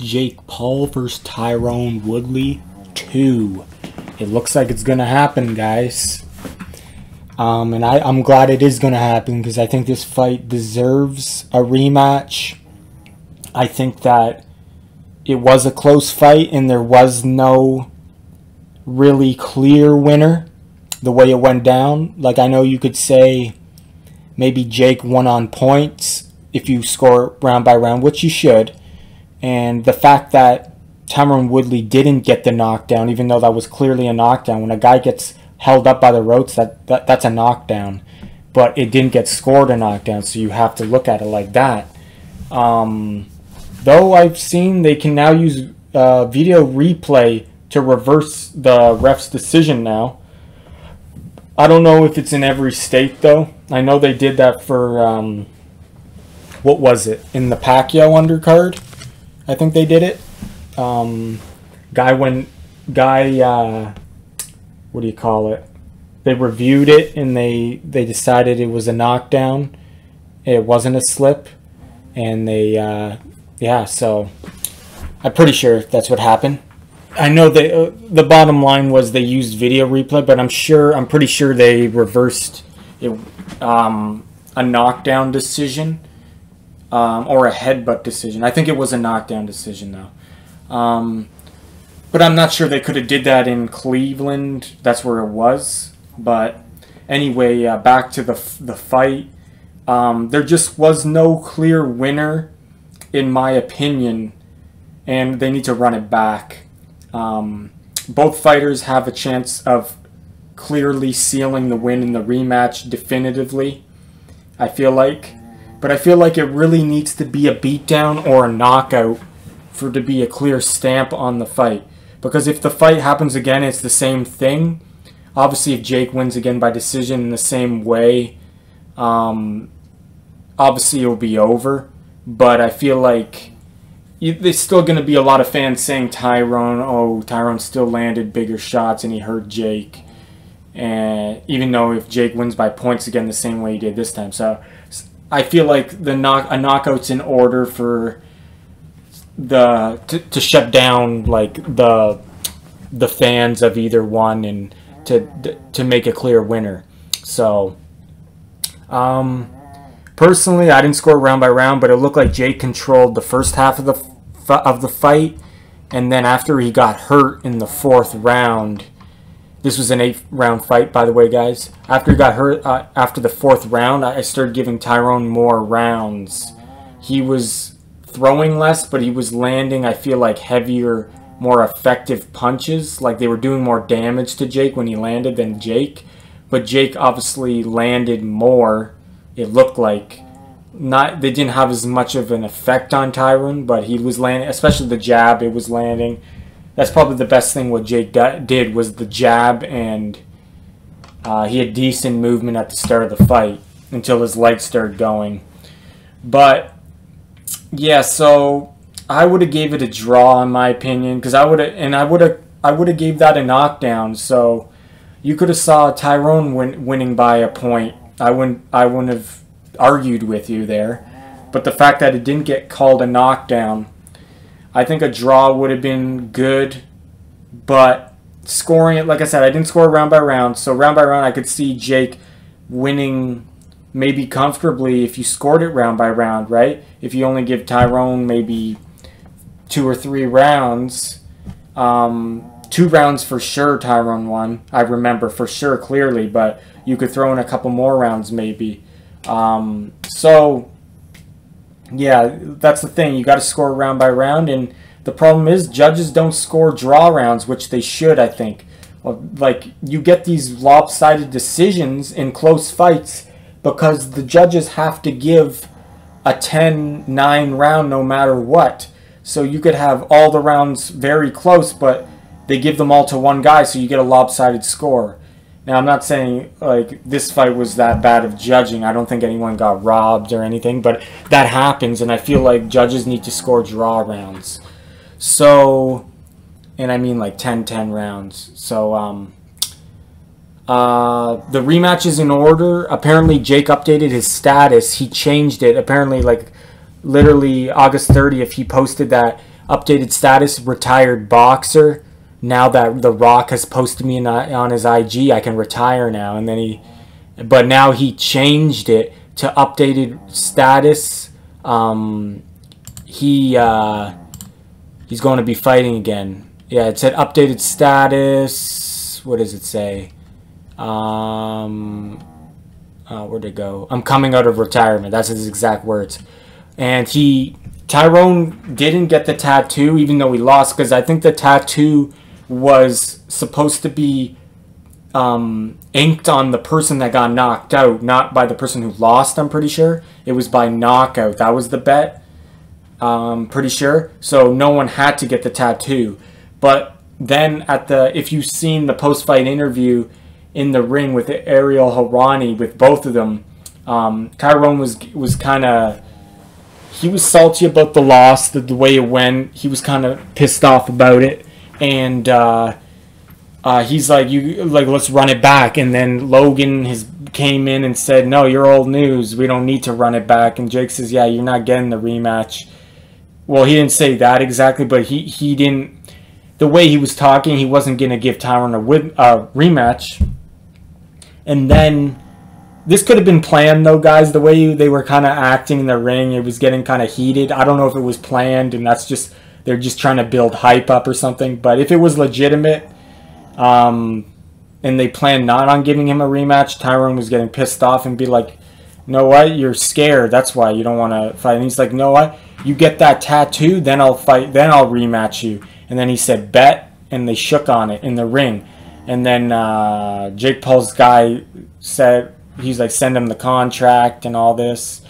Jake Paul versus Tyron Woodley 2. It looks like it's gonna happen, guys. And I'm glad it is gonna happen because I think this fight deserves a rematch. I think that it was a close fight and there was no really clear winner the way it went down. Like, I know you could say maybe Jake won on points if you score round by round, which you should. And the fact that Tyron Woodley didn't get the knockdown, even though that was clearly a knockdown. When a guy gets held up by the ropes, that's a knockdown. But it didn't get scored a knockdown, so you have to look at it like that. Though I've seen they can now use video replay to reverse the ref's decision now. I don't know if it's in every state, though. I know they did that for, what was it? In the Pacquiao undercard? I think they did it. What do you call it? They reviewed it and they decided it was a knockdown. It wasn't a slip. And they, yeah, so I'm pretty sure that's what happened. I know the bottom line was they used video replay, but I'm pretty sure they reversed it, a knockdown decision. Or a headbutt decision. I think it was a knockdown decision, though. But I'm not sure they could have did that in Cleveland. That's where it was. But anyway, back to the fight. There just was no clear winner, in my opinion, and they need to run it back. Both fighters have a chance of clearly sealing the win in the rematch definitively, I feel like. But I feel like it really needs to be a beatdown or a knockout for it to be a clear stamp on the fight. Because if the fight happens again, it's the same thing. Obviously, if Jake wins again by decision in the same way, obviously it'll be over. But I feel like there's still going to be a lot of fans saying Tyron still landed bigger shots and he hurt Jake. And even though if Jake wins by points again the same way he did this time. So I feel like a knockout's in order for to shut down like the fans of either one and to make a clear winner. So personally, I didn't score round by round, but it looked like Jake controlled the first half of the fight, and then after he got hurt in the 4th round. This was an 8-round fight, by the way, guys. After he got hurt, after the 4th round, I started giving Tyron more rounds. He was throwing less, but he was landing, I feel like, heavier, more effective punches. Like, they were doing more damage to Jake when he landed than Jake. But Jake obviously landed more, it looked like. They didn't have as much of an effect on Tyron, but he was landing, especially the jab, it was landing. That's probably the best thing what Jake did was the jab, and he had decent movement at the start of the fight until his legs started going. But yeah, so I would have gave it a draw in my opinion, because I would have gave that a knockdown. So you could have saw Tyron winning by a point. I wouldn't have argued with you there. But the fact that it didn't get called a knockdown, I think a draw would have been good, but scoring it, like I said, I didn't score round by round, so round by round I could see Jake winning maybe comfortably if you scored it round by round, right? If you only give Tyron maybe 2 or 3 rounds, 2 rounds for sure Tyron won, I remember for sure clearly, but you could throw in a couple more rounds maybe. So yeah, that's the thing. You got to score round by round, and the problem is judges don't score draw rounds, which they should, I think. Like, you get these lopsided decisions in close fights because the judges have to give a 10-9 round no matter what. So you could have all the rounds very close, but they give them all to one guy, so you get a lopsided score. Now, I'm not saying, like, this fight was that bad of judging. I don't think anyone got robbed or anything, but that happens, and I feel like judges need to score draw rounds. So, and I mean, like, 10-10 rounds. So, the rematch is in order. Apparently, Jake updated his status. He changed it. Apparently, like, literally August 30th, he posted that updated status, retired boxer. Now that The Rock has posted me on his IG, I can retire now. And then but now he changed it to updated status. He's going to be fighting again. Yeah, it said updated status. What does it say? Where'd it go? I'm coming out of retirement. That's his exact words. And Tyron didn't get the tattoo, even though he lost, because I think the tattoo was supposed to be inked on the person that got knocked out, not by the person who lost, I'm pretty sure. It was by knockout. That was the bet, pretty sure. So no one had to get the tattoo. But then if you've seen the post-fight interview in the ring with Ariel Helwani, with both of them, Tyron was kind of, he was salty about the loss, the way it went. He was kind of pissed off about it, and he's like, let's run it back. And then Logan came in and said, no, you're old news. We don't need to run it back. And Jake says, yeah, you're not getting the rematch. Well, he didn't say that exactly, but he didn't. The way he was talking, he wasn't going to give Tyron a rematch. And then this could have been planned, though, guys. The way they were kind of acting in the ring, it was getting kind of heated. I don't know if it was planned, and they're just trying to build hype up or something. But if it was legitimate, and they planned not on giving him a rematch, Tyron was getting pissed off and be like, you know what? You're scared. That's why you don't want to fight. And he's like, you know what? You get that tattoo, then I'll fight. Then I'll rematch you. And then he said, bet, and they shook on it in the ring. And then Jake Paul's guy said, he's like, send him the contract and all this.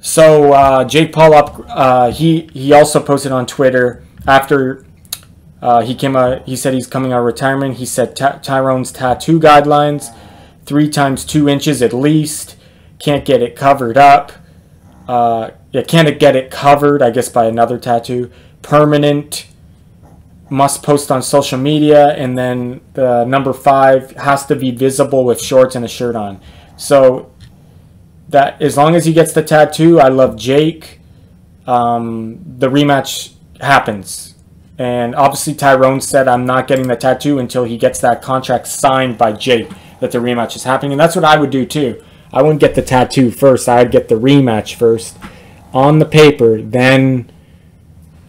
So Jake Paul he also posted on Twitter after he came out. He said he's coming out of retirement. He said Tyron's tattoo guidelines: 3 times 2 inches at least. Can't get it covered up. Can't get it covered, I guess, by another tattoo. Permanent. Must post on social media. And then the number 5 has to be visible with shorts and a shirt on. So that as long as he gets the tattoo, I love Jake. The rematch happens. And obviously Tyron said, I'm not getting the tattoo until he gets that contract signed by Jake that the rematch is happening. And that's what I would do too. I wouldn't get the tattoo first. I'd get the rematch first on the paper, then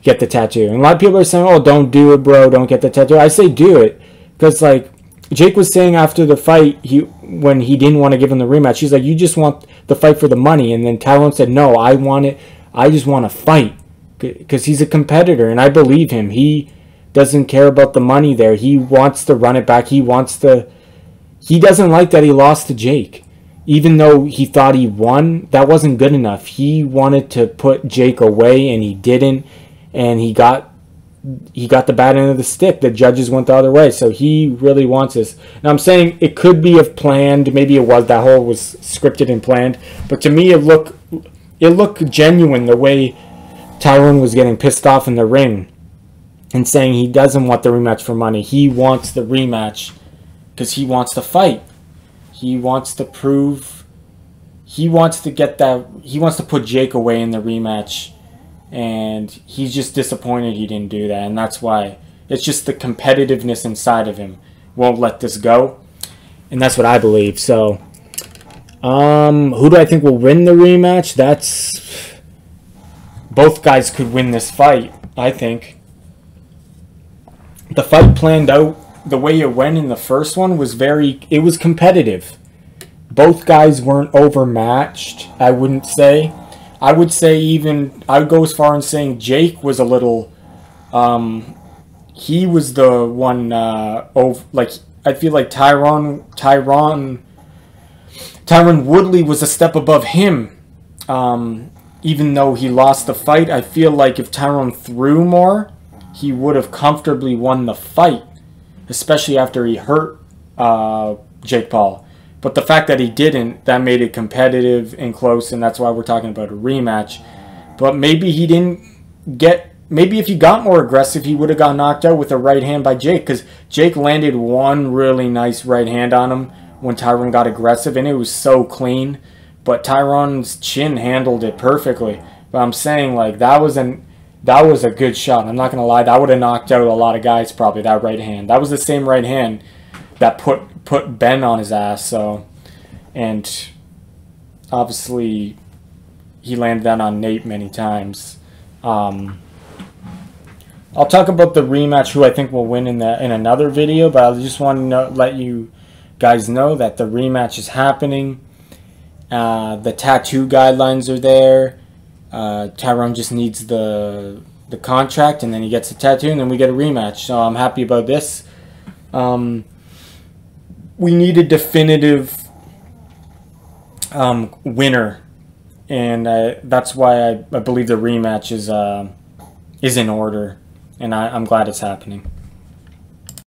get the tattoo. And a lot of people are saying, oh, don't do it, bro. Don't get the tattoo. I say do it. Because, like, Jake was saying after the fight, when he didn't want to give him the rematch, he's like, you just want the fight for the money. And then Tyron said, no, I want it. I just want to fight. Because he's a competitor, and I believe him. He doesn't care about the money there. He wants to run it back. He doesn't like that he lost to Jake. Even though he thought he won, that wasn't good enough. He wanted to put Jake away, and he didn't. And he got the bad end of the stick. The judges went the other way. So he really wants this. Now I'm saying it could be planned. Maybe it was. That whole was scripted and planned. But to me, it looked genuine the way Tyron was getting pissed off in the ring and saying he doesn't want the rematch for money. He wants the rematch because he wants to fight. He wants to prove. He wants to get that. He wants to put Jake away in the rematch. And he's just disappointed he didn't do that. And that's why. It's just the competitiveness inside of him won't let this go. And that's what I believe. So, who do I think will win the rematch? Both guys could win this fight, I think. The fight planned out the way it went in the first one was it was competitive. Both guys weren't overmatched, I wouldn't say. I would go as far in saying Jake was a little, he was the one, I feel like Tyron Woodley was a step above him. Even though he lost the fight, I feel like if Tyron threw more, he would have comfortably won the fight, especially after he hurt Jake Paul. But the fact that he didn't, that made it competitive and close, and that's why we're talking about a rematch. But maybe maybe if he got more aggressive, he would have got knocked out with a right hand by Jake, because Jake landed one really nice right hand on him when Tyron got aggressive, and it was so clean. But Tyron's chin handled it perfectly. But I'm saying, like, that was a good shot. I'm not gonna lie, that would have knocked out a lot of guys probably. That right hand. That was the same right hand that put Ben on his ass. So, and obviously he landed that on Nate many times. I'll talk about the rematch, who I think will win in another video, but I just want to let you guys know that the rematch is happening. The tattoo guidelines are there. Tyron just needs the contract, and then he gets the tattoo, and then we get a rematch. So I'm happy about this. We need a definitive winner, and that's why I believe the rematch is in order, and I'm glad it's happening.